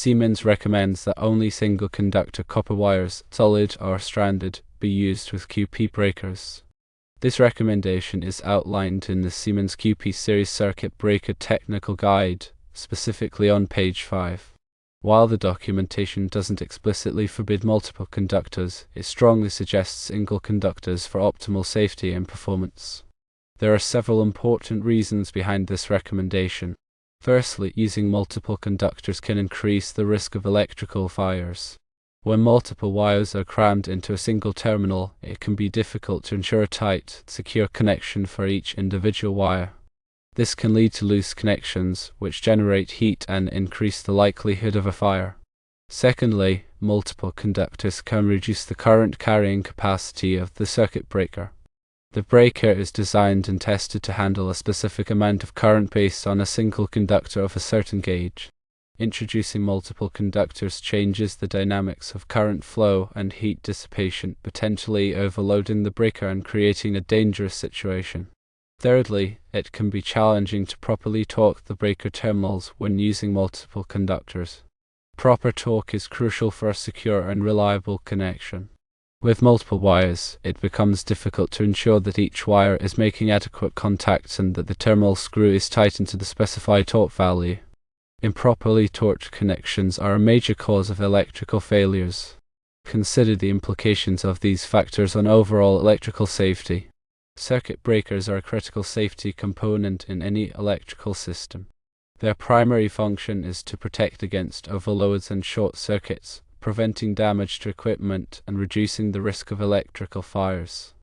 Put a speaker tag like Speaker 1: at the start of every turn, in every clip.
Speaker 1: Siemens recommends that only single conductor copper wires, solid or stranded, be used with QP breakers. This recommendation is outlined in the Siemens QP Series Circuit Breaker Technical Guide, specifically on page 5. While the documentation doesn't explicitly forbid multiple conductors, it strongly suggests single conductors for optimal safety and performance. There are several important reasons behind this recommendation. Firstly, using multiple conductors can increase the risk of electrical fires. When multiple wires are crammed into a single terminal, it can be difficult to ensure a tight, secure connection for each individual wire. This can lead to loose connections, which generate heat and increase the likelihood of a fire. Secondly, multiple conductors can reduce the current carrying capacity of the circuit breaker. The breaker is designed and tested to handle a specific amount of current based on a single conductor of a certain gauge. Introducing multiple conductors changes the dynamics of current flow and heat dissipation, potentially overloading the breaker and creating a dangerous situation. Thirdly, it can be challenging to properly torque the breaker terminals when using multiple conductors. Proper torque is crucial for a secure and reliable connection. With multiple wires, it becomes difficult to ensure that each wire is making adequate contact and that the terminal screw is tightened to the specified torque value. Improperly torqued connections are a major cause of electrical failures. Consider the implications of these factors on overall electrical safety. Circuit breakers are a critical safety component in any electrical system. Their primary function is to protect against overloads and short circuits, preventing damage to equipment and reducing the risk of electrical fires.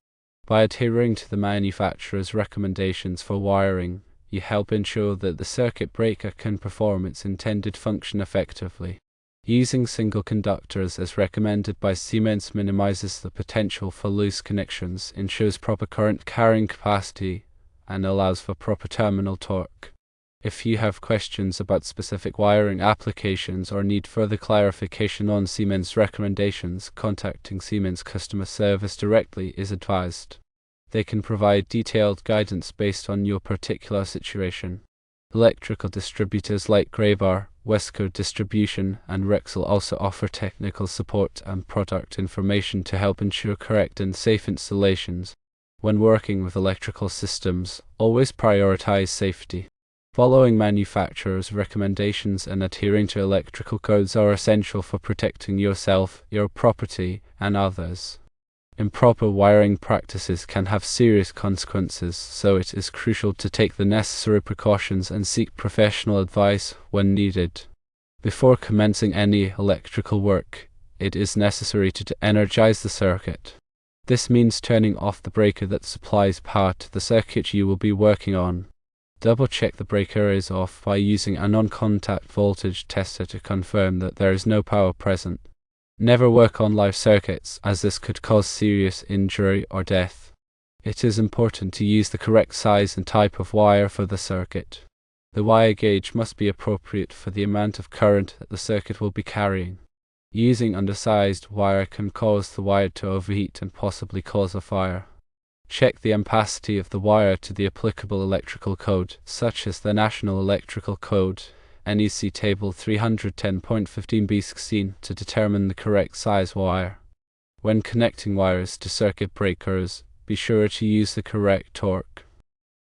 Speaker 1: By adhering to the manufacturer's recommendations for wiring, you help ensure that the circuit breaker can perform its intended function effectively. Using single conductors as recommended by Siemens minimizes the potential for loose connections, ensures proper current carrying capacity, and allows for proper terminal torque. If you have questions about specific wiring applications or need further clarification on Siemens recommendations, contacting Siemens customer service directly is advised. They can provide detailed guidance based on your particular situation. Electrical distributors like Graybar, Wesco Distribution, and Rexel also offer technical support and product information to help ensure correct and safe installations. When working with electrical systems, always prioritize safety. Following manufacturers' recommendations and adhering to electrical codes are essential for protecting yourself, your property, and others. Improper wiring practices can have serious consequences, so it is crucial to take the necessary precautions and seek professional advice when needed. Before commencing any electrical work, it is necessary to energize the circuit. This means turning off the breaker that supplies power to the circuit you will be working on. Double-check the breaker is off by using a non-contact voltage tester to confirm that there is no power present. Never work on live circuits, as this could cause serious injury or death. It is important to use the correct size and type of wire for the circuit. The wire gauge must be appropriate for the amount of current that the circuit will be carrying. Using undersized wire can cause the wire to overheat and possibly cause a fire. Check the ampacity of the wire to the applicable electrical code, such as the National Electrical Code, NEC Table 310.15b16, to determine the correct size wire. When connecting wires to circuit breakers, be sure to use the correct torque.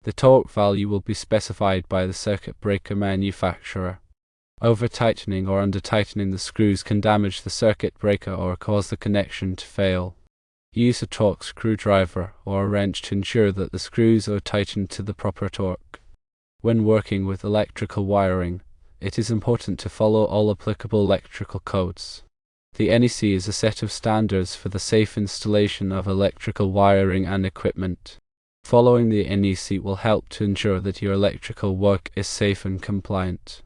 Speaker 1: The torque value will be specified by the circuit breaker manufacturer. Over-tightening or under-tightening the screws can damage the circuit breaker or cause the connection to fail. Use a torque screwdriver or a wrench to ensure that the screws are tightened to the proper torque. When working with electrical wiring, it is important to follow all applicable electrical codes. The NEC is a set of standards for the safe installation of electrical wiring and equipment. Following the NEC will help to ensure that your electrical work is safe and compliant.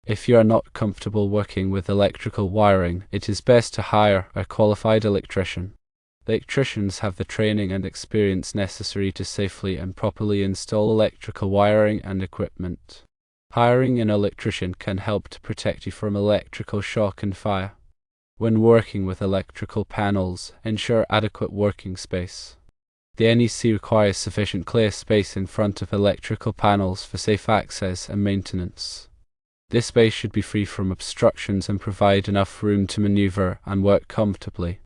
Speaker 1: If you are not comfortable working with electrical wiring, it is best to hire a qualified electrician. Electricians have the training and experience necessary to safely and properly install electrical wiring and equipment. Hiring an electrician can help to protect you from electrical shock and fire. When working with electrical panels, ensure adequate working space. The NEC requires sufficient clear space in front of electrical panels for safe access and maintenance. This space should be free from obstructions and provide enough room to maneuver and work comfortably.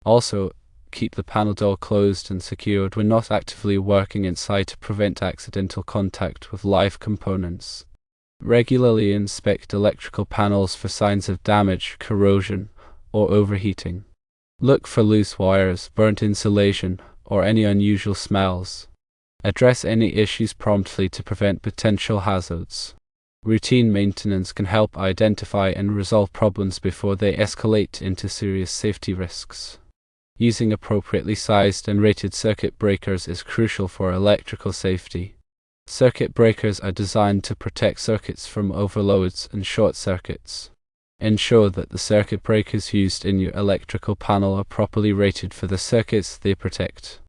Speaker 1: Also, keep the panel door closed and secured when not actively working inside to prevent accidental contact with live components. Regularly inspect electrical panels for signs of damage, corrosion, or overheating. Look for loose wires, burnt insulation, or any unusual smells. Address any issues promptly to prevent potential hazards. Routine maintenance can help identify and resolve problems before they escalate into serious safety risks. Using appropriately sized and rated circuit breakers is crucial for electrical safety. Circuit breakers are designed to protect circuits from overloads and short circuits. Ensure that the circuit breakers used in your electrical panel are properly rated for the circuits they protect.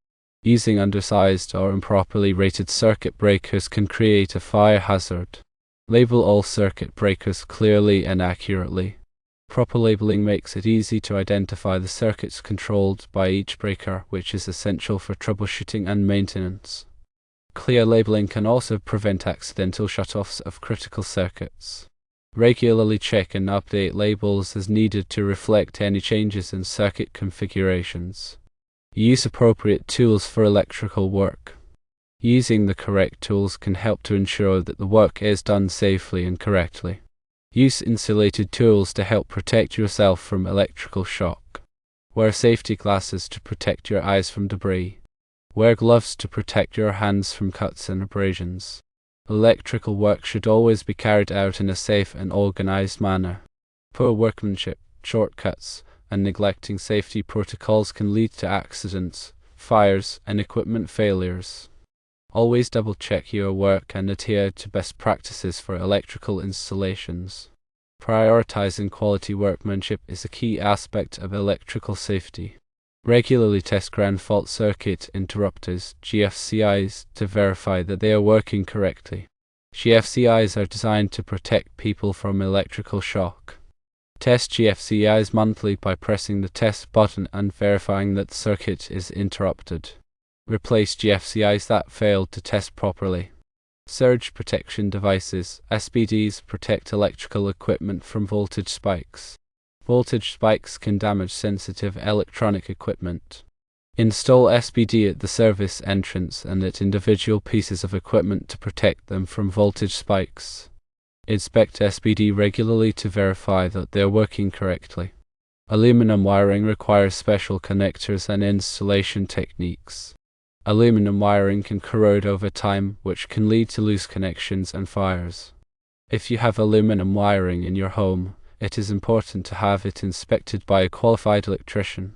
Speaker 1: Using undersized or improperly rated circuit breakers can create a fire hazard. Label all circuit breakers clearly and accurately. Proper labeling makes it easy to identify the circuits controlled by each breaker, which is essential for troubleshooting and maintenance. Clear labeling can also prevent accidental shutoffs of critical circuits. Regularly check and update labels as needed to reflect any changes in circuit configurations. Use appropriate tools for electrical work. Using the correct tools can help to ensure that the work is done safely and correctly. Use insulated tools to help protect yourself from electrical shock. Wear safety glasses to protect your eyes from debris. Wear gloves to protect your hands from cuts and abrasions. Electrical work should always be carried out in a safe and organized manner. Poor workmanship, shortcuts, and neglecting safety protocols can lead to accidents, fires, and equipment failures. Always double-check your work and adhere to best practices for electrical installations. Prioritizing quality workmanship is a key aspect of electrical safety. Regularly test ground fault circuit interrupters, GFCIs, to verify that they are working correctly. GFCIs are designed to protect people from electrical shock. Test GFCIs monthly by pressing the test button and verifying that the circuit is interrupted. Replace GFCIs that failed to test properly. Surge protection devices, SPDs, protect electrical equipment from voltage spikes. Voltage spikes can damage sensitive electronic equipment. Install SPD at the service entrance and at individual pieces of equipment to protect them from voltage spikes. Inspect SPD regularly to verify that they are working correctly. Aluminum wiring requires special connectors and installation techniques. Aluminum wiring can corrode over time, which can lead to loose connections and fires. If you have aluminum wiring in your home, it is important to have it inspected by a qualified electrician.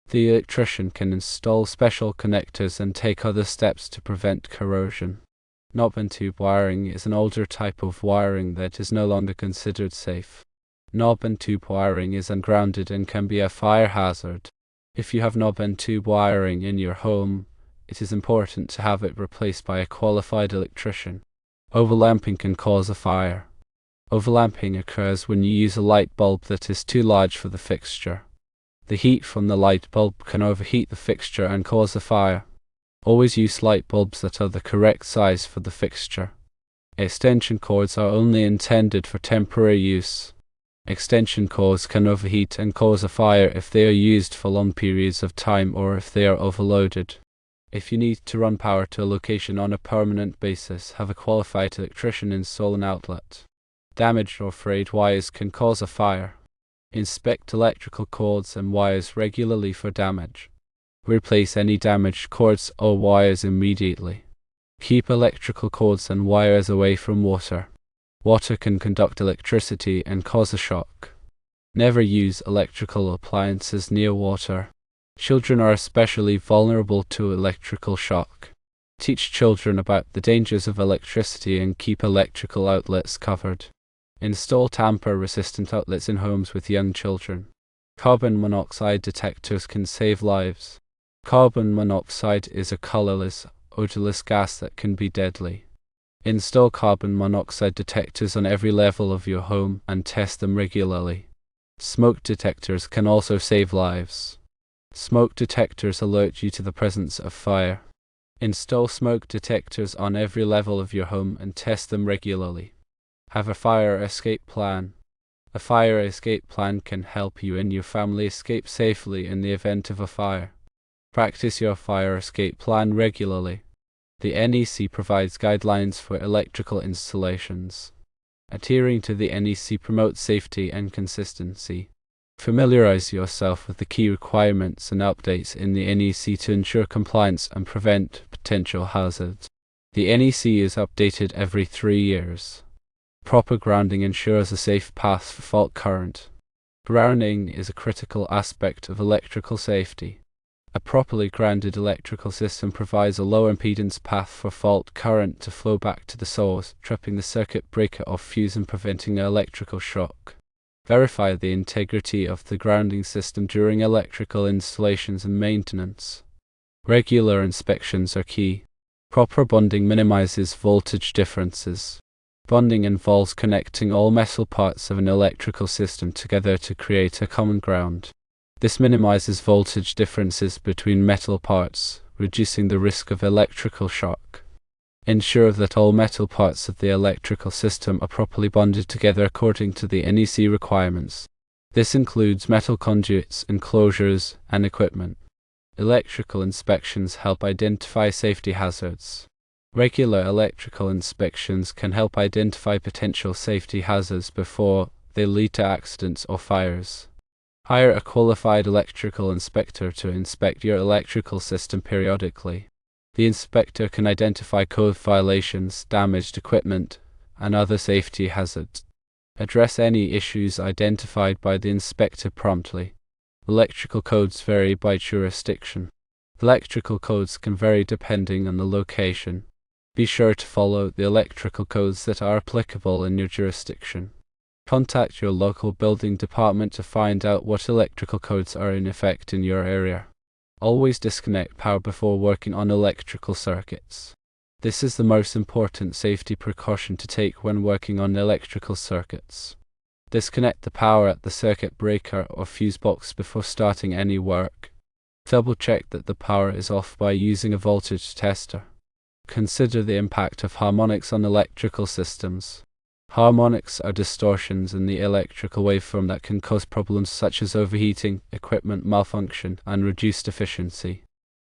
Speaker 1: The electrician can install special connectors and take other steps to prevent corrosion. Knob and tube wiring is an older type of wiring that is no longer considered safe. Knob and tube wiring is ungrounded and can be a fire hazard. If you have knob and tube wiring in your home, it is important to have it replaced by a qualified electrician. Overlamping can cause a fire. Overlamping occurs when you use a light bulb that is too large for the fixture. The heat from the light bulb can overheat the fixture and cause a fire. Always use light bulbs that are the correct size for the fixture. Extension cords are only intended for temporary use. Extension cords can overheat and cause a fire if they are used for long periods of time or if they are overloaded. If you need to run power to a location on a permanent basis, have a qualified electrician install an outlet. Damaged or frayed wires can cause a fire. Inspect electrical cords and wires regularly for damage. Replace any damaged cords or wires immediately. Keep electrical cords and wires away from water. Water can conduct electricity and cause a shock. Never use electrical appliances near water. Children are especially vulnerable to electrical shock. Teach children about the dangers of electricity and keep electrical outlets covered. Install tamper-resistant outlets in homes with young children. Carbon monoxide detectors can save lives. Carbon monoxide is a colorless, odorless gas that can be deadly. Install carbon monoxide detectors on every level of your home and test them regularly. Smoke detectors can also save lives. Smoke detectors alert you to the presence of fire. Install smoke detectors on every level of your home and test them regularly. Have a fire escape plan. A fire escape plan can help you and your family escape safely in the event of a fire. Practice your fire escape plan regularly. The NEC provides guidelines for electrical installations. Adhering to the NEC promotes safety and consistency. Familiarize yourself with the key requirements and updates in the NEC to ensure compliance and prevent potential hazards. The NEC is updated every 3 years. Proper grounding ensures a safe path for fault current. Grounding is a critical aspect of electrical safety. A properly grounded electrical system provides a low impedance path for fault current to flow back to the source, tripping the circuit breaker or fuse and preventing an electrical shock. Verify the integrity of the grounding system during electrical installations and maintenance. Regular inspections are key. Proper bonding minimizes voltage differences. Bonding involves connecting all metal parts of an electrical system together to create a common ground. This minimizes voltage differences between metal parts, reducing the risk of electrical shock. Ensure that all metal parts of the electrical system are properly bonded together according to the NEC requirements. This includes metal conduits, enclosures, and equipment. Electrical inspections help identify safety hazards. Regular electrical inspections can help identify potential safety hazards before they lead to accidents or fires. Hire a qualified electrical inspector to inspect your electrical system periodically. The inspector can identify code violations, damaged equipment, and other safety hazards. Address any issues identified by the inspector promptly. Electrical codes vary by jurisdiction. Electrical codes can vary depending on the location. Be sure to follow the electrical codes that are applicable in your jurisdiction. Contact your local building department to find out what electrical codes are in effect in your area. Always disconnect power before working on electrical circuits. This is the most important safety precaution to take when working on electrical circuits. Disconnect the power at the circuit breaker or fuse box before starting any work. Double check that the power is off by using a voltage tester. Consider the impact of harmonics on electrical systems. Harmonics are distortions in the electrical waveform that can cause problems such as overheating, equipment malfunction, and reduced efficiency.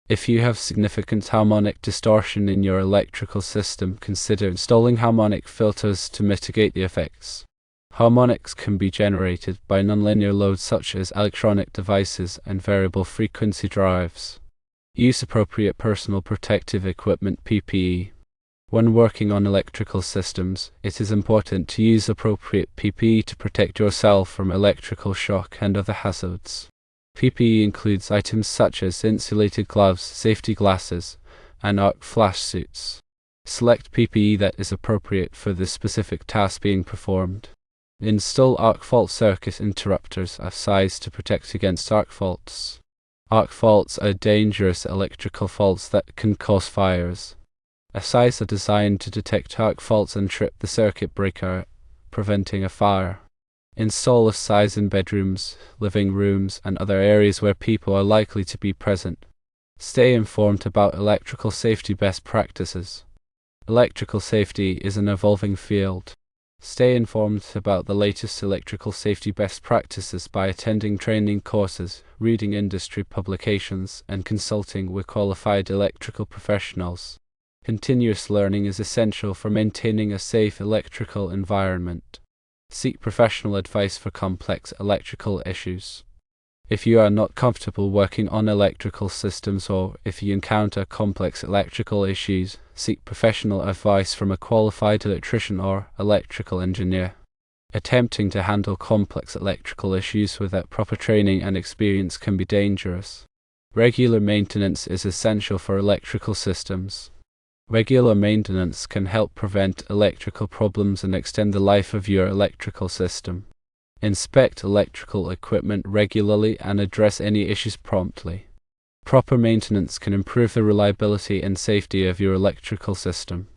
Speaker 1: If you have significant harmonic distortion in your electrical system, consider installing harmonic filters to mitigate the effects. Harmonics can be generated by nonlinear loads such as electronic devices and variable frequency drives. Use appropriate personal protective equipment (PPE). When working on electrical systems, it is important to use appropriate PPE to protect yourself from electrical shock and other hazards. PPE includes items such as insulated gloves, safety glasses, and arc flash suits. Select PPE that is appropriate for the specific task being performed. Install arc fault circuit interrupters of size to protect against arc faults. Arc faults are dangerous electrical faults that can cause fires. ASICs are designed to detect arc faults and trip the circuit breaker, preventing a fire. Install ASICs in bedrooms, living rooms, and other areas where people are likely to be present. Stay informed about electrical safety best practices. Electrical safety is an evolving field. Stay informed about the latest electrical safety best practices by attending training courses, reading industry publications, and consulting with qualified electrical professionals. Continuous learning is essential for maintaining a safe electrical environment. Seek professional advice for complex electrical issues. If you are not comfortable working on electrical systems or if you encounter complex electrical issues, seek professional advice from a qualified electrician or electrical engineer. Attempting to handle complex electrical issues without proper training and experience can be dangerous. Regular maintenance is essential for electrical systems. Regular maintenance can help prevent electrical problems and extend the life of your electrical system. Inspect electrical equipment regularly and address any issues promptly. Proper maintenance can improve the reliability and safety of your electrical system.